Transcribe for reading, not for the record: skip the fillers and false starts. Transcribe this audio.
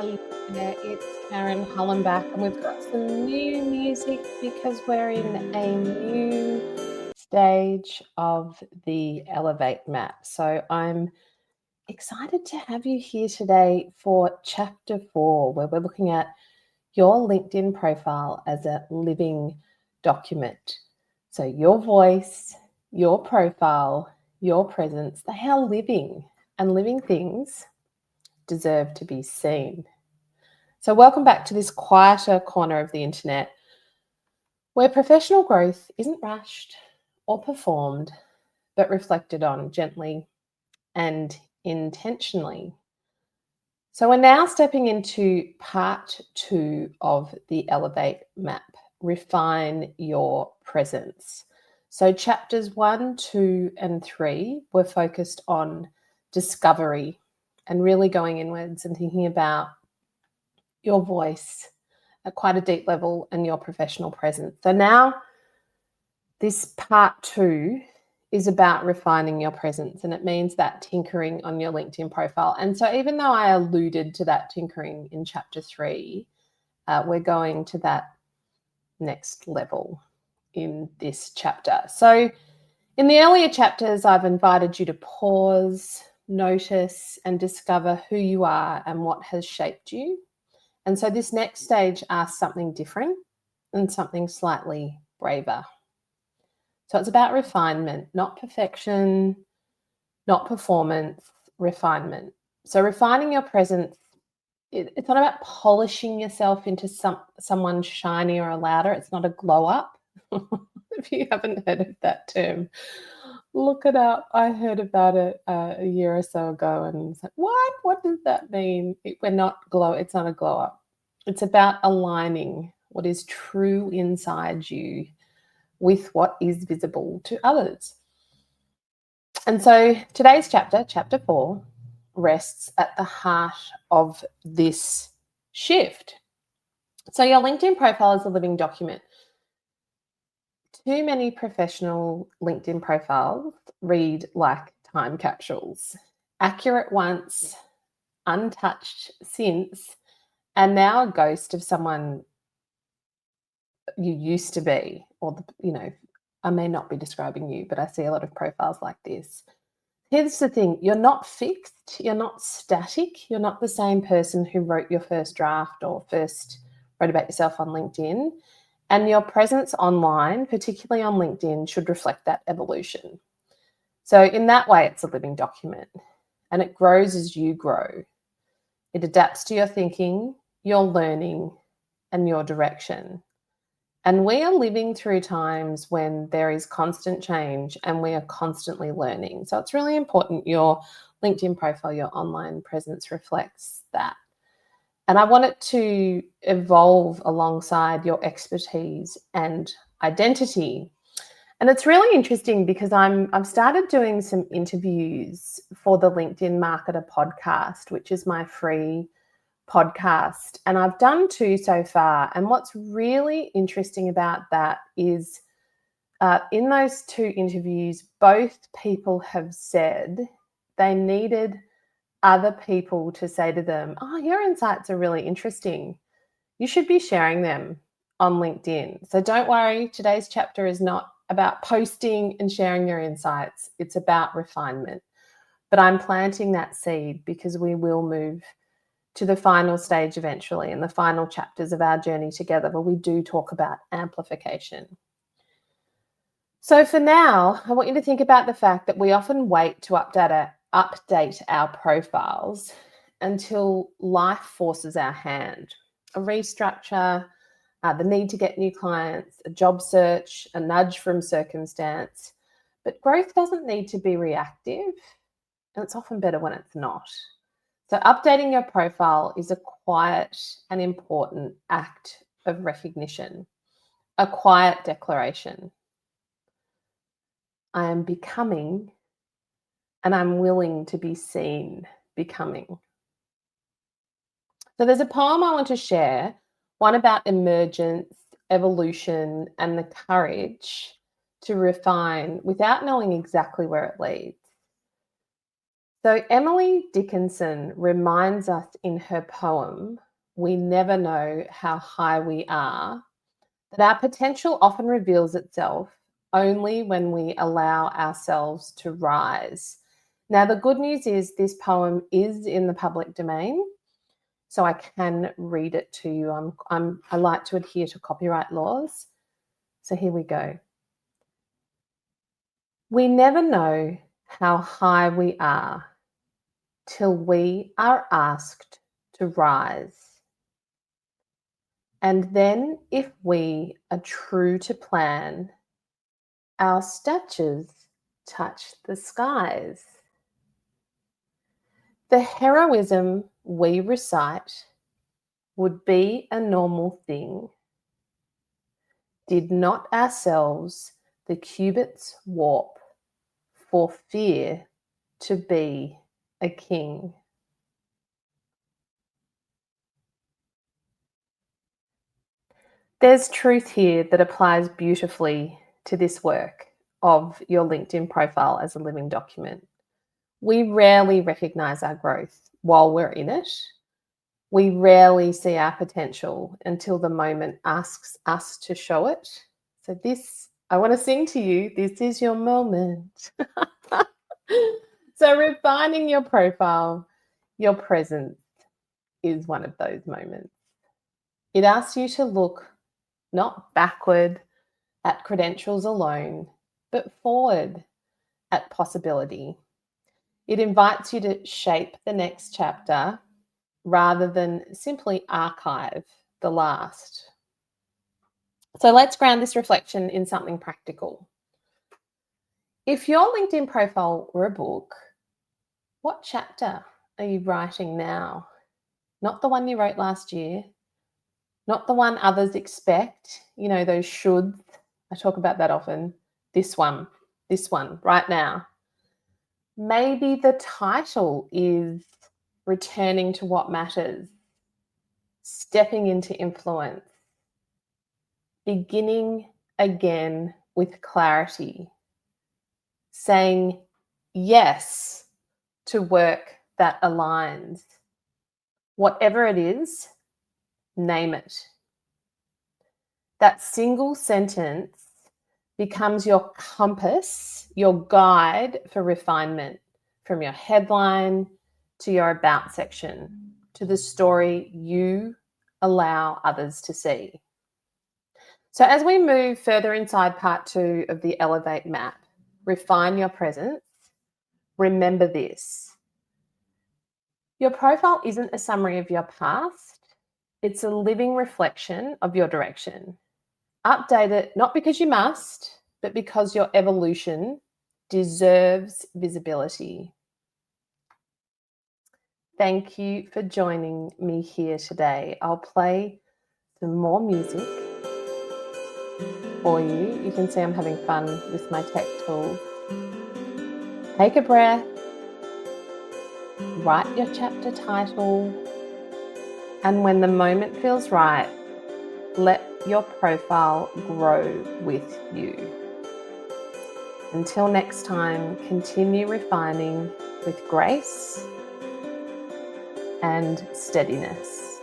Hello there, it's Karen Hollenbach, and we've got some new music because we're in a new stage of the Elevate map. So I'm excited to have you here today for chapter 4, where we're looking at your LinkedIn profile as a living document. So your voice, your profile, your presence, they are living, and living things deserve to be seen. So welcome back to this quieter corner of the internet where professional growth isn't rushed or performed, but reflected on gently and intentionally. So we're now stepping into part 2 of the Elevate map, refine your presence. So chapters 1, 2, and 3 were focused on discovery and really going inwards and thinking about your voice at quite a deep level and your professional presence. So now this part 2 is about refining your presence, and it means that tinkering on your LinkedIn profile. And so even though I alluded to that tinkering in chapter 3, we're going to that next level in this chapter. So in the earlier chapters, I've invited you to pause, notice, and discover who you are and what has shaped you. And so this next stage asks something different and something slightly braver. So it's about refinement, not perfection, not performance, refinement. So refining your presence, it's not about polishing yourself into someone shinier or louder. It's not a glow up. If you haven't heard of that term, look it up. I heard about it a year or so ago and it's like, what? What does that mean? It's not a glow up. It's about aligning what is true inside you with what is visible to others. And so today's chapter, chapter 4, rests at the heart of this shift. So your LinkedIn profile is a living document. Too many professional LinkedIn profiles read like time capsules, accurate once, untouched since, and now a ghost of someone you used to be, or I may not be describing you, but I see a lot of profiles like this. Here's the thing, you're not fixed, you're not static, you're not the same person who wrote your first draft or first wrote about yourself on LinkedIn. And your presence online, particularly on LinkedIn, should reflect that evolution. So in that way, it's a living document and it grows as you grow. It adapts to your thinking, your learning, and your direction. And we are living through times when there is constant change and we are constantly learning. So it's really important your LinkedIn profile, your online presence reflects that. And I want it to evolve alongside your expertise and identity. And it's really interesting because I've started doing some interviews for the LinkedIn Marketer podcast, which is my free podcast. And I've done 2 so far. And what's really interesting about that is in those 2 interviews, both people have said they needed other people to say to them, oh, your insights are really interesting. You should be sharing them on LinkedIn. So don't worry, today's chapter is not about posting and sharing your insights. It's about refinement. But I'm planting that seed because we will move to the final stage eventually in the final chapters of our journey together, where we do talk about amplification. So for now, I want you to think about the fact that we often wait to update our profiles until life forces our hand. A restructure, the need to get new clients, a job search, a nudge from circumstance. But growth doesn't need to be reactive, and it's often better when it's not. So updating your profile is a quiet and important act of recognition, a quiet declaration. I am becoming, and I'm willing to be seen becoming. So there's a poem I want to share, one about emergence, evolution, and the courage to refine without knowing exactly where it leads. So, Emily Dickinson reminds us in her poem, We Never Know How High We Are, that our potential often reveals itself only when we allow ourselves to rise. Now, the good news is this poem is in the public domain, so I can read it to you. I like to adhere to copyright laws. So here we go. We never know how high we are till we are asked to rise. And then, if we are true to plan, our statures touch the skies. The heroism we recite would be a normal thing, did not ourselves the cubits warp for fear to be a king. There's truth here that applies beautifully to this work of your LinkedIn profile as a living document. We rarely recognize our growth while we're in it. We rarely see our potential until the moment asks us to show it. So, I want to sing to you, this is your moment. So, refining your profile, your presence is one of those moments. It asks you to look not backward at credentials alone, but forward at possibility. It invites you to shape the next chapter rather than simply archive the last. So let's ground this reflection in something practical. If your LinkedIn profile were a book, what chapter are you writing now? Not the one you wrote last year, not the one others expect, those shoulds. I talk about that often. This one, right now. Maybe the title is Returning to What Matters, Stepping into Influence, Beginning Again with Clarity, saying yes to work that aligns. Whatever it is, name it. That single sentence becomes your compass, your guide for refinement, from your headline to your about section, to the story you allow others to see. So as we move further inside part 2 of the Elevate map, refine your presence, remember this. Your profile isn't a summary of your past. It's a living reflection of your direction. Update it, not because you must, but because your evolution deserves visibility. Thank you for joining me here today. I'll play some more music for you. You can see I'm having fun with my tech tools. Take a breath, write your chapter title, and when the moment feels right, let your profile grow with you. Until next time, continue refining with grace and steadiness.